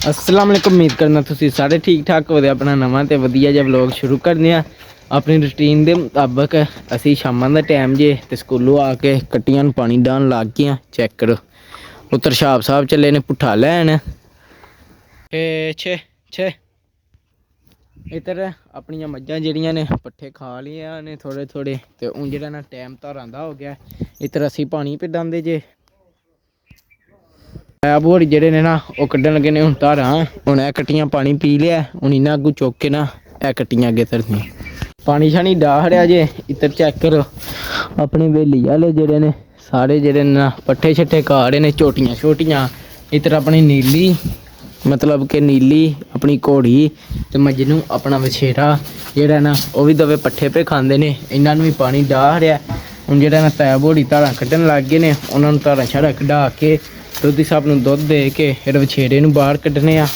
अस्सलाम वालेकुम। उम्मीद करना तुसीं सारे ठीक ठाक हो। अपना नवां ते वधिया जिहा व्लॉग शुरू करने आ। अपनी रूटीन के मुताबिक असी शामां दा टाइम जे ते स्कूलों आके कट्टियां नूं पानी डाहन लग गए हैं। चैक करो उतर छाप साहब चले ने पुट्ठा लैन। छे छे इधर अपनियां मज्जां जेह्ड़ियां ने पट्ठे खा लिया ने थोड़े थोड़े। ते हून जेह्ड़ा ना टाइम धारां दा हो गया। इधर असी पानी पिडांदे जे बोरी जेह्ड़े ने ना ओह् कड्ढन लगे ने हून धारां। हून एह् कट्टियां पानी पी लिया। हून इ'यां अग्गों चुक के ना एह् कट्टियां अग्गें धरनियां। पानी शानी डाह छड़ेआ जे। इधर चेक करो अपनी बेली आह्ले जेह्ड़े ने सारे जेह्ड़े ना पट्ठे शट्ठे खा रहे ने झोटियां छोटियां। इधर अपनी नीली मतलब कि नीली अपनी घोड़ी ते मजनू अपना वछेरा जेह्ड़ा ना ओह् भी दवे पट्ठे पे खांदे ने। इन्हां नूं भी पानी डाह छड़ेआ। हून जेह्ड़ा ना तै बोड़ी धारां कड्ढन लग गए ने। उन्हां नूं धारां शारां कढा के दुद्ध साहब नूं दुद्ध दे के फिर वछेरे नूं बाहर कड्ढने आ।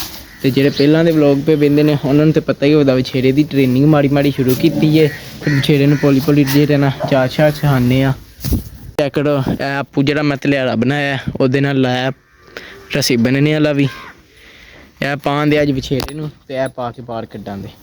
ते जेह्ड़े पैह्लां दे व्लॉग पे वेंदे ने उन्हां नूं ते पता ही होदा वछेरे दी ट्रेनिंग माड़ी माड़ी शुरू कीती है। फिर वछेरे नूं पौली पौली जेह्ड़ा ना चार शार सखाने आ। चेक करो आपूं जेह्ड़ा मैं तलेआड़ा बनाया ओह्दे नाल लाया रस्सी बन्नने आह्ला भी। एह् पान दे अज्ज वछेरे नूं ते एह् पा के बाहर कड्ढां दे।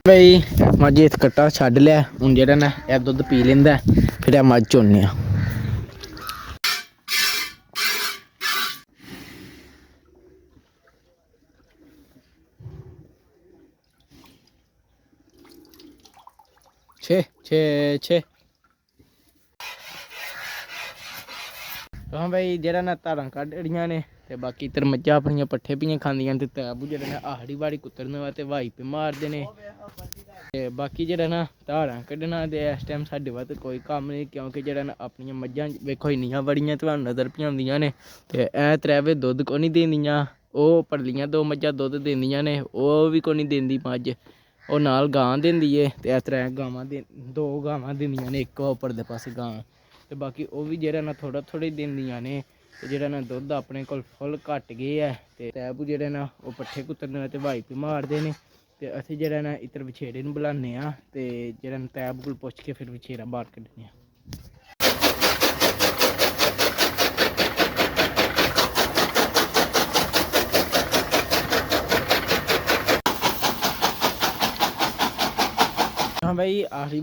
बई मज इत्त कट्टा छड्ड लिया। हून जेह्ड़ा ना एह् दुद्ध पी लैंदा फिर एह् मझ चोन्ने आ। छे छे छे हाँ भाई जेह्ड़ा ना धारां कड्ढ ओड़ियां ने ते बाकी इधर मज्जां अपनियां पट्ठे पियां खांदियां ते तैबू जेह्ड़ा ना आहड़ी बाड़ी कुतरने होऐ ते वाई पे मारदे ने। ते बाकी जेह्ड़ा ना धारां कड्ढना ते इस टाइम साड्डे वास्ते कोई कम्म नहीं क्योंकि जेह्ड़ा ना अपनियां मज्जां वेखो इन्नियां बड़ियां तुहानूं नज़र पजांदियां ने। ते एह् त्रै बजे दुद्ध को नहीं दिंदियां। ओह् परलियां दो मज्जां दुद्ध दिंदियां ने ओह् भी कोई नहीं दिंदी मज्झ। ओह् नाल गां दिंदी है ते त्रै गावां दो गावां दिंदियां ने इक उप्परले पास्से गां। ते बाकी ओह् भी जेह्ड़ा ना थोड़ा थोड़ा दिंदियां ने। ते जेह्ड़ा ना दुद्ध अपने कोल फुल घट्ट गै ऐ। ते तैबू जेह्ड़े ना ओह् पट्ठे कुतरने ते वाई पे मारदे ने। ते असीं जेह्ड़ा ना इधर वछेरे नूं बुलाने आ ते जेह्ड़ा ना तैब कोल पुੱਛ के फिर वछेरा बाहर कड्ढने आ। हाँ भाई आखिरी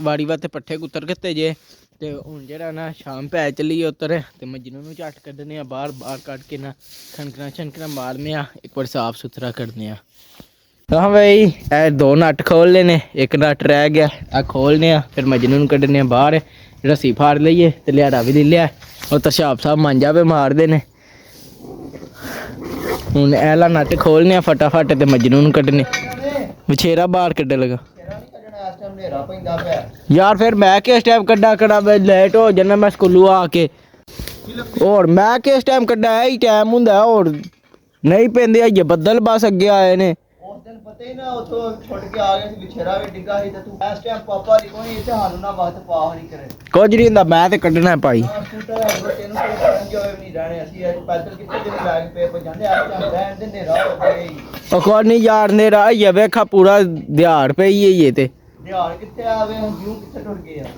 वारी वास्ते पट्ठे कुतर किते जे। ते हून जेह्ड़ा ना शाम पै चली उतर ते मजनू नूं झट्ट कड्ढने आ बाहर। बाहर कड्ढ के ना खनकना शनकना मारने आ एक बार साफ सुथरा करने आ। हाँ भाई एह् दो नट खोलने ने एक नट रह गया आ खोलने आ फिर मजनू नूं कड्ढने आ बाहर। रस्सी फाड़ लईए ते लिहाड़ा भी ले लिया। उतर छाप साहब मांजा पे मारदे ने। हून एह्ला नट खोलने आ फटाफट ते मजनू नूं कड्ढने। वछेरा बाहर कड्ढन लगा यार फिर मैं किस टाइम कड्ढा कड़ा लेट हो जाना मैं स्कूलों आके। और मैं किस टाइम कड्ढा ही टाइम हुंदा और नहीं पैंदे अजें बद्दल बस अग्गे आए ने। उस दिन पता ही ना उथों छुड़ के आ गए सी विछेरा भी डिग्गा सी ते तू इस टाइम पापा दी कोई इत्थे हानू ना वक्त पा नहीं करे कुछ नहीं हुंदा मैं ते कड्ढना है भाई। स्कूटर है तेनू कोई जो नहीं रहने असि पैदल कितने दिन बैग पे भजांदे आ रहन दे नेरा हो गई ओ कोई नहीं यार नेरा आइया वेखा पूरा दिहाड़ पई है ते दिहाड़ कित्थे आवे हुन क्यों कित्थे टुर गए आ।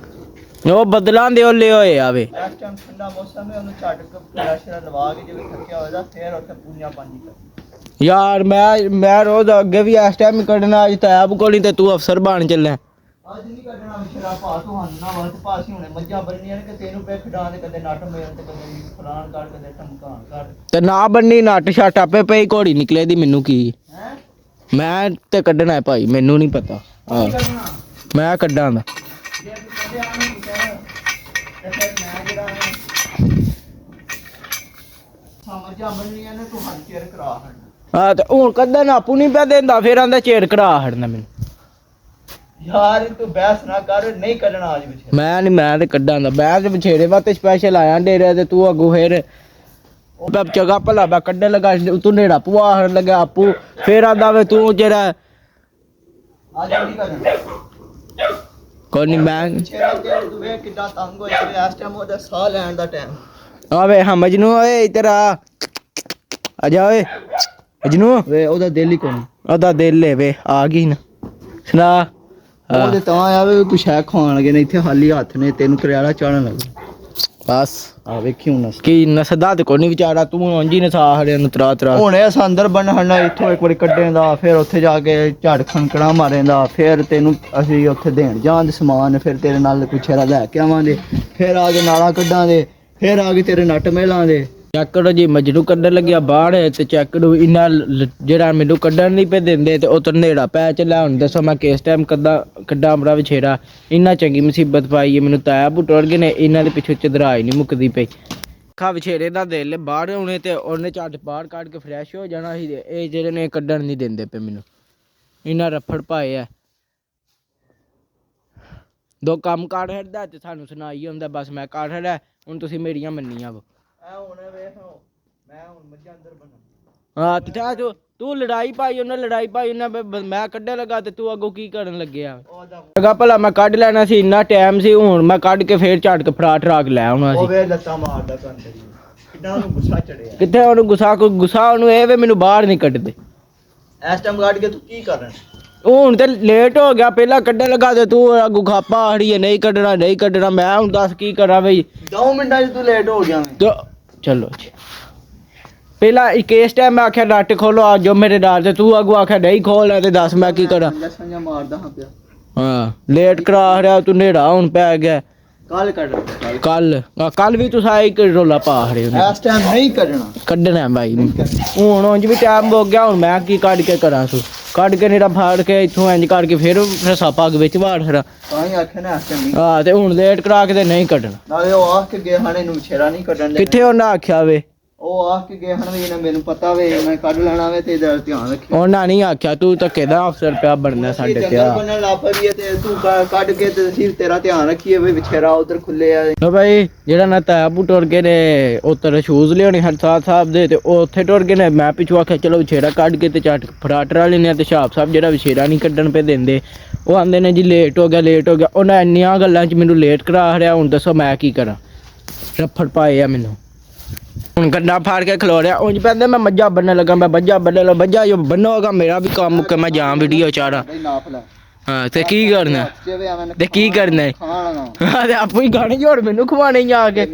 ਉਹ ਬਦਲਾਂ ਦੇ ਓਲੇ ਹੋਏ ਆਵੇ ਇਸ ਟਾਈਮ ਠੰਡਾ ਮੌਸਮ ਹੈ ਉਹਨੂੰ ਛੱਡ ਕੇ ਪ੍ਰੈਸ਼ਰ ਲਵਾ ਕੇ ਜਿਵੇਂ ਥੱਕਿਆ ਹੋਇਆ ਫੇਰ ਉੱਥੇ ਪੂੰਝਾ ਪਾਣੀ ਕਰ ਯਾਰ ਮੈਂ ਰੋਜ਼ ਅੱਗੇ ਵੀ ਇਸ ਟਾਈਮ ਕੱਢਣਾ ਅੱਜ ਤੈਬ ਕੋਲ ਹੀ ਤੇ ਤੂੰ ਅਫਸਰ ਬਣ ਚੱਲਿਆ। ਅੱਜ ਨਹੀਂ ਕੱਢਣਾ ਵਿਛੜਾ ਪਾ ਤੁਹਾਨੂੰ ਨਾ ਵਕਤ ਪਾਸ ਹੁਣੇ ਮੱਝਾਂ ਬੰਨੀਆਂ ਨੇ ਕਿ ਤੈਨੂੰ ਪੇ ਖਡਾਂ ਦੇ ਕਦੇ ਨੱਟ ਮੇਲ ਤੇ ਕਦੇ ਫਲਾਣ ਕਰ ਕਦੇ ਧਮਕਾਣ ਕਰ ਤੇ ਨਾ ਬੰਨੀ ਨੱਟ ਛੱਟ ਆਪੇ ਪਈ ਘੋੜੀ ਨਿਕਲੇ ਦੀ ਮੈਨੂੰ ਕੀ ਹੈ ਮੈਂ ਤੇ ਕੱਢਣਾ ਹੈ ਭਾਈ ਮੈਨੂੰ ਨਹੀਂ ਪਤਾ ਮੈਂ ਕੱਢਾਂ ਦਾ हाँ तो हूं कदा नापू नहीं पै देंदा फिर आंदा चेड़ करा हड़ना मैनू यार तू बहस ना कर नहीं कढना आज विछेरा मैं नहीं मैं ते कड्ढां दा मैं ते विछेरे वास्ते स्पेशल आया डेरे ते तू अगू फिर जगह भला मैं कड्ढन लगा तू नेड़ा पुआहन लगा आपू फिर आंदा वे तू जेड़ा ਕੋਈ ਨਹੀਂ ਮੈਂ ਤੂੰ ਵੇਖ ਕਿੱਦਾਂ ਤੰਗ ਹੋਇਆ ਵੇ, ਇਸ ਟਾਈਮ ਉਹਦਾ ਸਾਹ ਲੈਣ ਦਾ ਟਾਈਮ। ਆਵੇ ਹਾਂ ਮਜਨੂ ਓਏ ਇੱਧਰ ਆ ਜਾ ਓਏ ਮਜਨੂ ਵੇ ਉਹਦਾ ਦਿਲ ਹੀ ਕੋਈ ਉਹਦਾ ਦਿਲ ਏ ਵੇ ਆ ਗਈ ਨਾ ਸੁਣਾ ਉਹਦੇ ਤਾਂ ਆਵੇ ਕੁਛ ਹੈ ਖਾਣ ਲਗੇ ਨੇ ਇੱਥੇ ਹਾਲੀ ਹੱਥ ਨੇ ਤੈਨੂੰ ਕਰਿਆਲਾ ਚਾੜਨ ਲੱਗ ਬਸ ਆ ਵੇਖੀ ਹੁਣ ਕੀ ਨਸਦਾ ਤੇ ਕੋਈ ਨਹੀਂ ਵਿਚਾਰਾ ਤੂੰ ਉਂਝ ਹੀ ਨਸਾ ਹੜਿਆ ਨੂੰ ਤਰਾ ਹੁਣ ਇਹ ਅੰਦਰ ਬੰਨਣਾ ਇੱਥੋਂ ਇੱਕ ਵਾਰੀ ਕੱਢਣ ਦਾ, ਫਿਰ ਉੱਥੇ ਜਾ ਕੇ ਝੜ ਖਣਕਣਾ ਮਾਰਨ ਦਾ, ਫਿਰ ਤੈਨੂੰ ਅਸੀਂ ਉੱਥੇ ਦੇਣ ਜਾਣ ਦੇ ਸਮਾਨ, ਫਿਰ ਤੇਰੇ ਨਾਲ ਕੁਛ ਹੈਰਾ ਲੈ ਕੇ ਆਵਾਂਗੇ, ਫਿਰ ਆ ਕੇ ਨਾਲਾਂ ਕੱਢਾਂਗੇ, ਫਿਰ ਆ ਕੇ ਤੇਰੇ ਨੱਟ ਮੇਲਾਂਗੇ। ਚੈੱਕ ਕਰੋ ਜੀ ਮਜਨੂ ਕੱਢਣ ਲੱਗਿਆ ਬਾਹਰ ਤੇ ਚੈੱਕ ਕਰੋ ਇੰਨਾ ਜਿਹੜਾ ਮੈਨੂੰ ਕੱਢਣ ਨਹੀਂ ਪਏ ਦਿੰਦੇ ਤੇ ਉਹ ਤਾਂ ਨੇੜਾ ਪੈ ਚੱਲਿਆ। ਹੁਣ ਦੱਸੋ ਮੈਂ ਕਿਸ ਟਾਈਮ ਕੱਢਾਂ ਆਪਣਾ ਵਿਛੇੜਾ, ਇੰਨਾ ਚੰਗੀ ਮੁਸੀਬਤ ਪਾਈ ਹੈ ਮੈਨੂੰ, ਤਾਇਆ ਟੁੱਟ ਗਏ ਨੇ ਇਹਨਾਂ ਦੇ ਪਿੱਛੇ ਚਦਰਾਈ ਨਹੀਂ ਮੁੱਕਦੀ ਪਈ। ਖਾ ਵਿਛੇੜੇ ਦਾ ਦਿਲ ਬਾਹਰ ਹੋਣੇ ਤੇ ਉਹਨੇ ਝੱਟ ਬਾਹਰ ਕੱਢ ਕੇ ਫਰੈਸ਼ ਹੋ ਜਾਣਾ ਸੀ, ਇਹ ਜਿਹੜੇ ਨੇ ਕੱਢਣ ਨਹੀਂ ਦਿੰਦੇ ਪਏ ਮੈਨੂੰ, ਇੰਨਾ ਰਫੜ ਪਾਏ ਆ। ਦੋ ਕੰਮ ਕਾੜ ਹਟਦਾ ਤੇ ਸਾਨੂੰ ਸੁਣਾਈ ਹੁੰਦਾ ਬਸ ਮੈਂ ਕਾੜ ਹਟਾ, ਹੁਣ ਤੁਸੀਂ ਮੇਰੀਆਂ ਮੰਨੀਆਂ ਵਾ। ਹਾਂ ਤੇ ਤੂੰ ਲੜਾਈ ਪਾਈ ਉਹਨਾਂ, ਲੜਾਈ ਪਾਈ ਉਹਨਾਂ, ਮੈਂ ਕੱਢਣ ਲੱਗਾ ਤੇ ਤੂੰ ਅੱਗੋਂ ਕੀ ਕਰਨ ਲੱਗਿਆ? ਲਗਾ ਭਲਾ ਮੈਂ ਕੱਢ ਲੈਣਾ ਸੀ, ਇੰਨਾ ਟਾਈਮ ਸੀ, ਹੁਣ ਮੈਂ ਕੱਢ ਕੇ ਫੇਰ ਝਟ ਕੇ ਫਰਾਕ ਲੈ ਆਉਣਾ ਸੀ। ਲੱਤਾਂ ਮਾਰਦਾ ਕਿੱਦਾਂ ਉਹਨੂੰ ਗੁੱਸਾ ਚੜਿਆ, ਕਿੱਥੇ ਉਹਨੂੰ ਗੁੱਸਾ ਉਹਨੂੰ ਇਹ ਵੇ ਮੈਨੂੰ ਬਾਹਰ ਨਹੀਂ ਕੱਢਦੇ। ਇਸ ਟਾਈਮ ਕੱਢ ਕੇ ਤੂੰ ਕੀ ਕਰਨਾ? ਹੁਣ ਤੇ ਲੇਟ ਹੋ ਗਿਆ, ਪਹਿਲਾਂ ਕੱਢਣ ਲੱਗਾ ਤੇ ਤੂੰ ਅੱਗੋਂ ਖਾਪਾ ਆੜੀ ਹੈ ਨਹੀਂ ਕੱਢਣਾ। ਮੈਂ ਹੁਣ ਦੱਸ ਕੀ ਕਰਾਂ ਬਈ, 2 ਮਿੰਟਾਂ 'ਚ ਤੂੰ ਲੇਟ ਹੋ ਜਾਵੇਂ। ਚਲੋ ਜੀ ਪਹਿਲਾਂ ਇੱਕ ਇਸ ਟਾਈਮ ਮੈਂ ਆਖਿਆ ਨੱਟ ਖੋਲੋ ਆ ਜੋ ਮੇਰੇ ਨਾਲ, ਤੇ ਤੂੰ ਅੱਗੋਂ ਆਖਿਆ ਨਹੀਂ ਖੋਲਣਾ, ਤੇ ਦੱਸ ਮੈਂ ਕੀ ਕਰਾਂ? ਮਾਰਦਾ ਹਾਂ ਪਿਆ। ਹਾਂ ਲੇਟ ਕਰਾ ਰਿਹਾ ਤੂੰ, ਨੇੜਾ ਹੁਣ ਪੈ ਗਿਆ। ਕੱਲ ਕੱਢ, ਕੱਲ ਵੀ ਤੁਸੀਂ ਇੱਕ ਰੋਲਾ ਪਾ ਰਹੇ ਹੋ। ਇਸ ਟਾਈਮ ਨਹੀਂ ਕੱਢਣਾ ਬਾਈ, ਹੁਣ ਉਂਝ ਵੀ ਟਾਈਮ ਹੋ ਗਿਆ, ਹੁਣ ਮੈਂ ਕੀ ਕੱਢ ਕੇ ਕਰਾਂ? ਤੂੰ ਕੱਢ ਕੇ ਨੇੜਾ ਫਾੜ ਕੇ ਇੱਥੋਂ ਇੰਝ ਕਰਕੇ ਫਿਰ ਸਾਪਾ ਅੱਗ ਵਿੱਚ ਵਾੜ ਫਿਰ ਤਾਂ ਹੀ ਆਖਿਆ ਨਾ ਇਸ ਟਾਈਮ ਹਾਂ, ਤੇ ਹੁਣ ਲੇਟ ਕਰਾ ਕੇ ਤੇ ਨਹੀਂ ਕੱਢਣਾ। ਨਾਲੇ ਉਹ ਆਖ ਕੇ ਗਏ ਹਾਣੇ ਨੂੰ ਛੇੜਾ ਨਹੀਂ ਕੱਢਣ ਦੇ। ਕਿੱਥੇ ਉਹਨਾਂ ਆਖਿਆ ਵੇ? ਉਹ ਆਖ ਕੇ ਗਏ ਹਨ ਵੀ ਇਹਨਾਂ ਮੈਨੂੰ ਪਤਾ ਵੇ ਮੈਂ ਕੱਢ ਲੈਣਾ ਵੇ ਤੇ ਇਹਦਾ ਧਿਆਨ ਰੱਖੀ। ਉਹਨਾਂ ਨਹੀਂ ਆਖਿਆ, ਤੂੰ ਧੱਕੇ ਦਾ ਅਫਸਰ ਪਿਆ ਬਣਨਾ ਸਾਡੇ ਤੇ ਆ ਬੰਨਣ ਲੱਗ ਪਈ ਤੇ ਤੂੰ ਕੱਢ ਕੇ ਤੇ ਅਸੀਂ ਤੇਰਾ ਧਿਆਨ ਰੱਖੀਏ ਵੀ ਵਿਛੇਰਾ ਉਧਰ ਖੁੱਲੇ ਆ। ਲੋ ਭਾਈ ਜਿਹੜਾ ਨਾ ਤਾਬੂ ਟੁਰ ਗਏ ਨੇ ਉੱਧਰ ਸ਼ੂਜ਼ ਲਿਆਉਣੇ ਹਰਸਾਦ ਸਾਹਿਬ ਦੇ, ਤੇ ਉਹ ਉੱਥੇ ਟੁਰ ਗਏ ਨੇ। ਮੈਂ ਪਿੱਛੋਂ ਆਖਿਆ ਚਲੋ ਵਿਛੇਰਾ ਕੱਢ ਕੇ ਤੇ ਝਟ ਫਰਾਟਰ ਵਾਲੇ ਨੇ ਤੇ ਸ਼ਾਪ ਸਾਹਿਬ ਜਿਹੜਾ ਵਿਛੇਰਾ ਨਹੀਂ ਕੱਢਣ ਪਏ ਦਿੰਦੇ, ਉਹ ਆਂਦੇ ਨੇ ਜੀ ਲੇਟ ਹੋ ਗਿਆ। ਉਹਨਾਂ ਇੰਨੀਆਂ ਗੱਲਾਂ 'ਚ ਮੈਨੂੰ ਲੇਟ ਕਰਾ ਰਿਹਾ। ਹੁਣ ਦੱਸੋ ਮੈਂ ਕੀ ਕਰਾਂ? ਰਫੜ ਪਾਏ ਆ ਮੈਨੂੰ। ਹੁਣ ਗੰਡਾ ਫਾੜ ਕੇ ਖਲੋ ਰਿਹਾ, ਉਂਝ ਪੈਂਦੇ ਮੈਂ ਮੱਝਾਂ ਬੰਨਣ ਲੱਗਾ, ਮੈਂ ਮੱਝਾਂ ਜੋ ਬੰਨੋਗਾ ਮੇਰਾ ਵੀ ਕੰਮ ਮੁੱਕੇ, ਮੈਂ ਜਾਂ ਵੀਡੀਓ ਚਾੜਾ। ਹਾਂ ਤੇ ਕੀ ਕਰਨਾ? ਤੇ ਕੀ ਕਰਨਾ ਹਾਂ ਤੇ ਆਪੂ ਹੀ ਖਾਣੇ ਹੋਰ ਮੈਨੂੰ ਖਵਾਣੇ ਜਾ ਕੇ।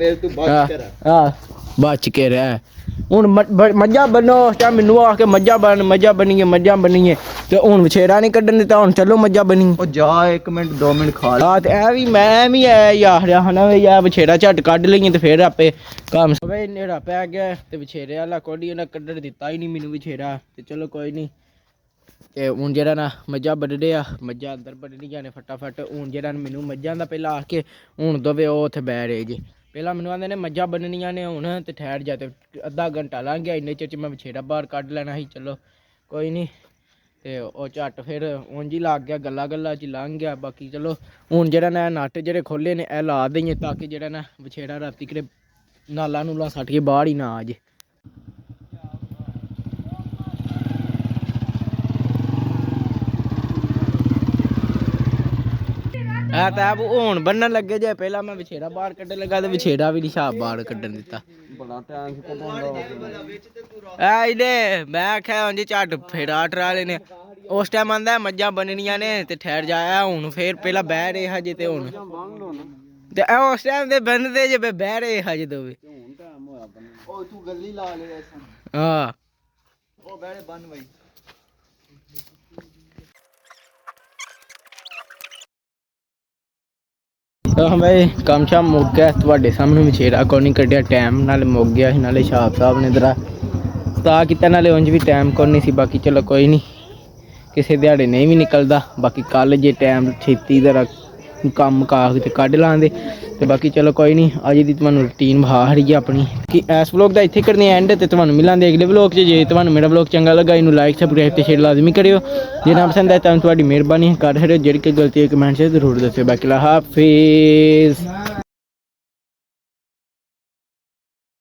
ਹਾਂ ਬਚ ਕੇ ਰਹਿ। ਹੁਣ ਮੱਝਾਂ ਬੰਨੋ ਤਾਂ ਮੈਨੂੰ ਆ ਕੇ ਮੱਝਾਂ ਬਣੀਏ ਤੇ ਹੁਣ ਵਿਛੇਰਾ ਨਹੀਂ ਕੱਢਣ ਦਿੱਤਾ। ਹੁਣ ਚਲੋ ਮੱਝਾਂ ਬਣੀ। ਉਹ ਜਾ 1 ਮਿੰਟ 2 ਮਿੰਟ ਖਾ ਲੈ। ਹਾਂ ਤੇ ਇਹ ਵੀ ਮੈਂ ਵੀ ਆਖ ਰਿਹਾ ਹਨਾ ਵੀ ਆ ਵਿਛੇਰਾ ਝੱਟ ਕੱਢ ਲਈਏ ਤੇ ਫਿਰ ਆਪੇ ਕੰਮ ਸਵੇ। ਨੇੜਾ ਪੈ ਗਿਆ ਤੇ ਵਿਛੇਰੇ ਵਾਲਾ ਕੋਡੀ ਉਹਨੇ ਕੱਢਣ ਦਿੱਤਾ ਹੀ ਨਹੀਂ ਮੈਨੂੰ ਵਿਛੇਰਾ। ਤੇ ਚਲੋ ਕੋਈ ਨਹੀਂ। ਤੇ ਹੁਣ ਜਿਹੜਾ ਨਾ ਮੱਝਾਂ ਵੱਢਦੇ ਆ, ਮੱਝਾਂ ਅੰਦਰ ਵੱਢਣੀਆਂ ਨੇ ਫਟਾਫਟ। ਹੁਣ ਜਿਹੜਾ ਮੈਨੂੰ ਮੱਝਾਂ ਦਾ ਪਹਿਲਾਂ ਆ ਕੇ ਹੁਣ ਦਵੇ ਉਹ ਉੱਥੇ ਬਹਿ ਰਹੇ ਜੀ। ਪਹਿਲਾਂ ਮੈਨੂੰ ਆਂਦੇ ਨੇ ਮੱਝਾਂ ਬੰਨਣੀਆਂ ਨੇ ਹੁਣ ਤੇ ਠਹਿਰ ਜਾ, ਤੇ ਅੱਧਾ ਘੰਟਾ ਲੰਘ ਗਿਆ। ਇੰਨੇ ਚਿਰ 'ਚ ਮੈਂ ਵਿਛੇਰਾ ਬਾਹਰ ਕੱਢ ਲੈਣਾ ਸੀ। ਚਲੋ ਕੋਈ ਨਹੀਂ। ਤੇ ਉਹ ਝੱਟ ਫਿਰ ਉਂਝ ਹੀ ਲੱਗ ਗਿਆ, ਗੱਲਾਂ 'ਚ ਲੰਘ ਗਿਆ। ਬਾਕੀ ਚਲੋ ਹੁਣ ਜਿਹੜਾ ਨਾ ਨੱਟ ਜਿਹੜੇ ਖੋਲ੍ਹੇ ਨੇ ਇਹ ਲਾ ਦਈਏ ਤਾਂ ਕਿ ਜਿਹੜਾ ਨਾ ਵਿਛੇਰਾ ਰਾਤੀ ਕਿਤੇ ਨਾਲਾਂ ਨੂਲਾਂ ਸੱਟ ਕੇ ਬਾਹਰ ਹੀ ਨਾ ਆ ਜੇ। ਆ ਤਾਂ ਹੁਣ ਬੰਨਣ ਲੱਗੇ ਜੇ। ਪਹਿਲਾਂ ਮੈਂ ਵਿਛੇਰਾ ਬਾਹਰ ਕੱਢਣ ਲੱਗਾ ਤੇ ਵਿਛੇਰਾ ਵੀ ਨਹੀਂ ਛਾਪ ਬਾਹਰ ਕੱਢਣ ਦਿੱਤਾ। ਇਹਨੇ ਮੈਂ ਆਖਿਆ ਉਂਝ ਝੱਟ ਫੇਰਾ ਟਰਾ ਲੈਨੇ। ਉਸ ਟਾਈਮ ਆਂਦਾ ਮੱਝਾਂ ਬੰਨਣੀਆਂ ਨੇ ਤੇ ਠਹਿਰ ਜਾਇਆ। ਹੁਣ ਫੇਰ ਪਹਿਲਾਂ ਬਹਿ ਰਹੇ ਹਜੇ ਤੇ ਹੁਣ ਤੇ ਉਸ ਟਾਈਮ ਦੇ ਬੰਨਦੇ ਜੇ ਬਹਿ ਰਹੇ ਹਜੇ ਦੋਵੇਂ। ਉਹ ਤੂੰ ਗੱਲੀ ਲਾ ਲਿਆ ਹਾਂ ਉਹ ਬਹਿਰੇ ਬੰਨ ਬਈ। ਹਾਂ ਬਾਈ ਕੰਮ ਸ਼ਾਮ ਮੁੱਕ ਗਿਆ। ਤੁਹਾਡੇ ਸਾਹਮਣੇ ਵਿਛੇਰਾ ਕੋਈ ਨਹੀਂ ਕੱਢਿਆ, ਟਾਈਮ ਨਾਲ ਮੁੱਕ ਗਿਆ ਸੀ। ਨਾਲੇ ਛਾਪ ਸਾਹਿਬ ਨੇ ਦਰਾ ਤਾਂ ਕੀਤਾ, ਨਾਲੇ ਉਂਝ ਵੀ ਟਾਈਮ ਕੋਈ ਨਹੀਂ ਸੀ। ਬਾਕੀ ਚਲੋ ਕੋਈ ਨਹੀਂ, ਕਿਸੇ ਦਿਹਾੜੇ ਨਹੀਂ ਵੀ ਨਿਕਲਦਾ। ਬਾਕੀ ਕੱਲ ਜੇ ਟਾਈਮ ਛੇਤੀ ਜ਼ਰਾ ਕੰਮ ਕਾਗ ਤੇ ਕੱਢ ਲਾਂਦੇ ਤੇ ਬਾਕੀ ਚਲੋ ਕੋਈ ਨਹੀਂ। ਅੱਜ ਦੀ ਤੁਹਾਨੂੰ ਰੂਟੀਨ ਵਿਖਾ ਹਰੀ ਆਪਣੀ ਕਿ ਇਸ ਵਲੋਗ ਦਾ ਇੱਥੇ ਕਰਨੀ ਐਂਡ ਤੇ ਤੁਹਾਨੂੰ ਮਿਲਾਂਗੇ ਅਗਲੇ ਵਲੋਗ 'ਚ। ਜੇ ਤੁਹਾਨੂੰ ਮੇਰਾ ਵਲੋਗ ਚੰਗਾ ਲੱਗਾ ਇਹਨੂੰ ਲਾਈਕ ਸਬਸਕ੍ਰਾਈਬ ਤੇ ਸ਼ੇਅਰ ਲਾਜ਼ਮੀ ਕਰਿਓ। ਜੇ ਨਾ ਪਸੰਦ ਆਇਆ ਤਾਂ ਤੁਹਾਡੀ ਮਿਹਰਬਾਨੀ ਕਰ ਹਰਿਓ। ਜਿਹੜੀ ਕੋਈ ਗਲਤੀ ਹੈ ਕਮੈਂਟ 'ਚ ਜ਼ਰੂਰ ਦੱਸਿਓ। ਬਾਕੀ ਹਾਫਿਜ਼।